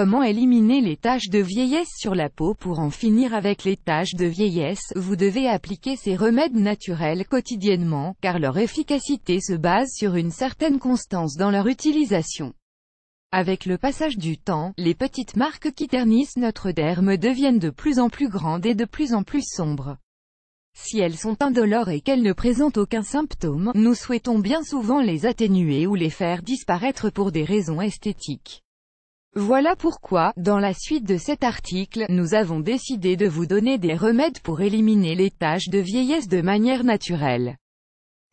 Comment éliminer les taches de vieillesse sur la peau? Pour en finir avec les taches de vieillesse, vous devez appliquer ces remèdes naturels quotidiennement, car leur efficacité se base sur une certaine constance dans leur utilisation. Avec le passage du temps, les petites marques qui ternissent notre derme deviennent de plus en plus grandes et de plus en plus sombres. Si elles sont indolores et qu'elles ne présentent aucun symptôme, nous souhaitons bien souvent les atténuer ou les faire disparaître pour des raisons esthétiques. Voilà pourquoi, dans la suite de cet article, nous avons décidé de vous donner des remèdes pour éliminer les taches de vieillesse de manière naturelle.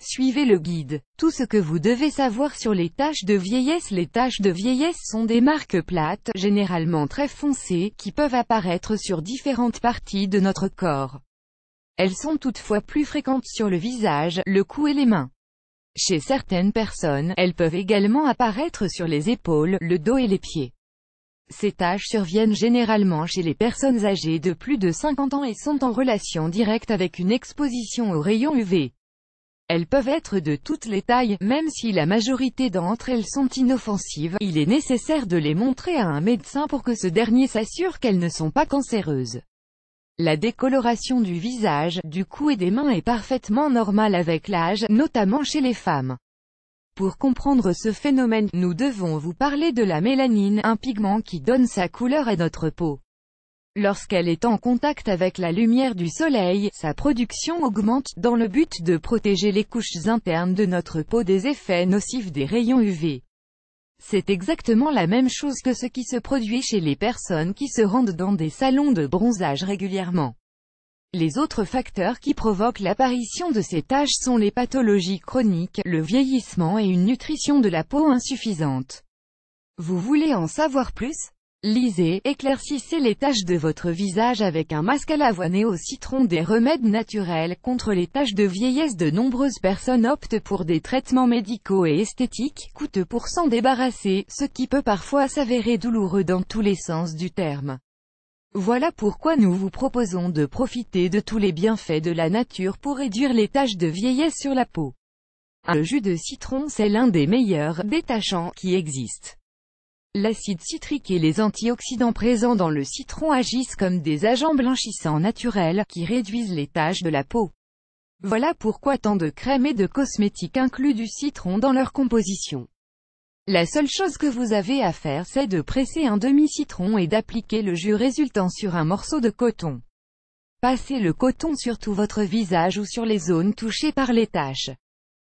Suivez le guide. Tout ce que vous devez savoir sur les taches de vieillesse. Les taches de vieillesse sont des marques plates, généralement très foncées, qui peuvent apparaître sur différentes parties de notre corps. Elles sont toutefois plus fréquentes sur le visage, le cou et les mains. Chez certaines personnes, elles peuvent également apparaître sur les épaules, le dos et les pieds. Ces taches surviennent généralement chez les personnes âgées de plus de 50 ans et sont en relation directe avec une exposition aux rayons UV. Elles peuvent être de toutes les tailles, même si la majorité d'entre elles sont inoffensives, il est nécessaire de les montrer à un médecin pour que ce dernier s'assure qu'elles ne sont pas cancéreuses. La décoloration du visage, du cou et des mains est parfaitement normale avec l'âge, notamment chez les femmes. Pour comprendre ce phénomène, nous devons vous parler de la mélanine, un pigment qui donne sa couleur à notre peau. Lorsqu'elle est en contact avec la lumière du soleil, sa production augmente, dans le but de protéger les couches internes de notre peau des effets nocifs des rayons UV. C'est exactement la même chose que ce qui se produit chez les personnes qui se rendent dans des salons de bronzage régulièrement. Les autres facteurs qui provoquent l'apparition de ces taches sont les pathologies chroniques, le vieillissement et une nutrition de la peau insuffisante. Vous voulez en savoir plus? Lisez, éclaircissez les taches de votre visage avec un masque à l'avoine au citron. Des remèdes naturels contre les taches de vieillesse. De nombreuses personnes optent pour des traitements médicaux et esthétiques, coûteux pour s'en débarrasser, ce qui peut parfois s'avérer douloureux dans tous les sens du terme. Voilà pourquoi nous vous proposons de profiter de tous les bienfaits de la nature pour réduire les taches de vieillesse sur la peau. Le jus de citron, c'est l'un des meilleurs détachants qui existent. L'acide citrique et les antioxydants présents dans le citron agissent comme des agents blanchissants naturels, qui réduisent les taches de la peau. Voilà pourquoi tant de crèmes et de cosmétiques incluent du citron dans leur composition. La seule chose que vous avez à faire, c'est de presser un demi-citron et d'appliquer le jus résultant sur un morceau de coton. Passez le coton sur tout votre visage ou sur les zones touchées par les taches.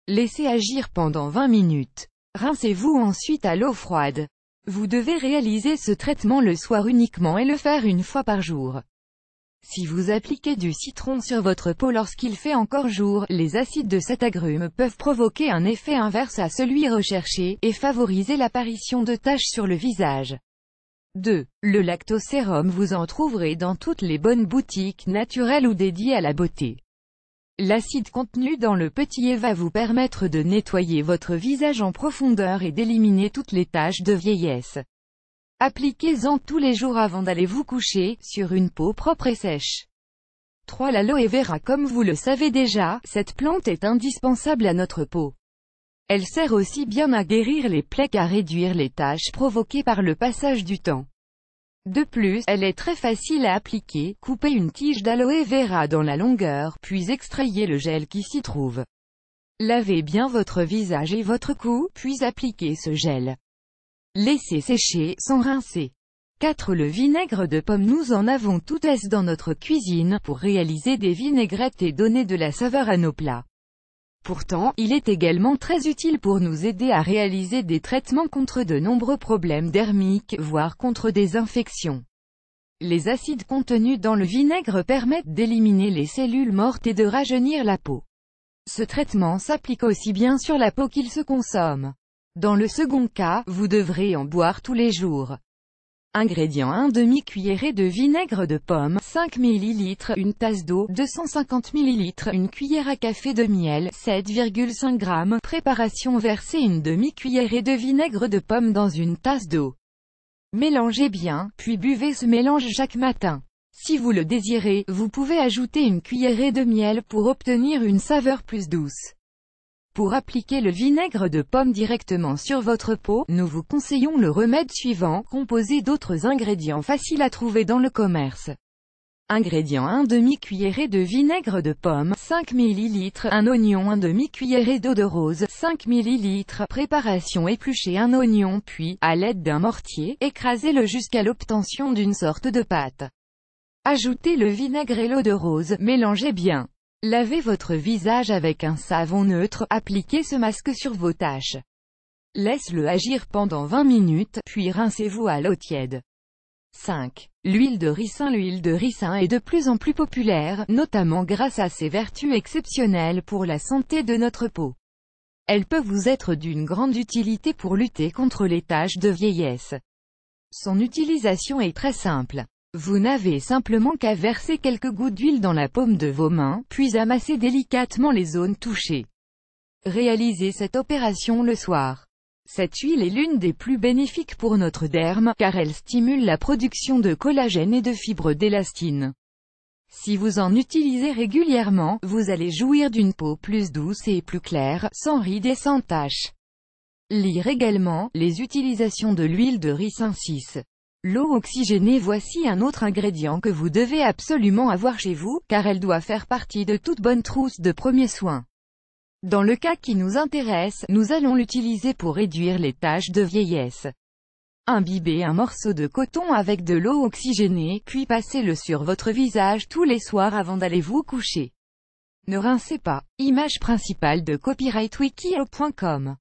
Laissez agir pendant 20 minutes. Rincez-vous ensuite à l'eau froide. Vous devez réaliser ce traitement le soir uniquement et le faire une fois par jour. Si vous appliquez du citron sur votre peau lorsqu'il fait encore jour, les acides de cet agrume peuvent provoquer un effet inverse à celui recherché, et favoriser l'apparition de taches sur le visage. 2. Le lactosérum. Vous en trouverez dans toutes les bonnes boutiques naturelles ou dédiées à la beauté. L'acide contenu dans le petit va vous permettre de nettoyer votre visage en profondeur et d'éliminer toutes les taches de vieillesse. Appliquez-en tous les jours avant d'aller vous coucher, sur une peau propre et sèche. 3. L'aloe vera. Comme vous le savez déjà, cette plante est indispensable à notre peau. Elle sert aussi bien à guérir les plaies qu'à réduire les taches provoquées par le passage du temps. De plus, elle est très facile à appliquer. Coupez une tige d'aloe vera dans la longueur, puis extrayez le gel qui s'y trouve. Lavez bien votre visage et votre cou, puis appliquez ce gel. Laissez sécher, sans rincer. 4. Le vinaigre de pomme. Nous en avons toutes dans notre cuisine, pour réaliser des vinaigrettes et donner de la saveur à nos plats. Pourtant, il est également très utile pour nous aider à réaliser des traitements contre de nombreux problèmes dermiques, voire contre des infections. Les acides contenus dans le vinaigre permettent d'éliminer les cellules mortes et de rajeunir la peau. Ce traitement s'applique aussi bien sur la peau qu'il se consomme. Dans le second cas, vous devrez en boire tous les jours. Ingrédients: 1 demi-cuillerée de vinaigre de pomme, 5 ml, une tasse d'eau, 250 ml, une cuillère à café de miel, 7,5 g. Préparation: versez une demi-cuillerée de vinaigre de pomme dans une tasse d'eau. Mélangez bien, puis buvez ce mélange chaque matin. Si vous le désirez, vous pouvez ajouter une cuillerée de miel pour obtenir une saveur plus douce. Pour appliquer le vinaigre de pomme directement sur votre peau, nous vous conseillons le remède suivant, composé d'autres ingrédients faciles à trouver dans le commerce. Ingrédients: 1 demi-cuillerée de vinaigre de pomme, 5 ml, un oignon, 1 demi-cuillerée d'eau de rose, 5 ml. Préparation: épluchez un oignon puis, à l'aide d'un mortier, écrasez-le jusqu'à l'obtention d'une sorte de pâte. Ajoutez le vinaigre et l'eau de rose, mélangez bien. Lavez votre visage avec un savon neutre, appliquez ce masque sur vos taches. Laisse-le agir pendant 20 minutes, puis rincez-vous à l'eau tiède. 5. L'huile de ricin. L'huile de ricin est de plus en plus populaire, notamment grâce à ses vertus exceptionnelles pour la santé de notre peau. Elle peut vous être d'une grande utilité pour lutter contre les taches de vieillesse. Son utilisation est très simple. Vous n'avez simplement qu'à verser quelques gouttes d'huile dans la paume de vos mains, puis amasser délicatement les zones touchées. Réalisez cette opération le soir. Cette huile est l'une des plus bénéfiques pour notre derme, car elle stimule la production de collagène et de fibres d'élastine. Si vous en utilisez régulièrement, vous allez jouir d'une peau plus douce et plus claire, sans rides et sans taches. Lire également, les utilisations de l'huile de ricin. 6. L'eau oxygénée. Voici un autre ingrédient que vous devez absolument avoir chez vous, car elle doit faire partie de toute bonne trousse de premiers soins. Dans le cas qui nous intéresse, nous allons l'utiliser pour réduire les taches de vieillesse. Imbibez un morceau de coton avec de l'eau oxygénée, puis passez-le sur votre visage tous les soirs avant d'aller vous coucher. Ne rincez pas. Image principale de copyrightwikio.com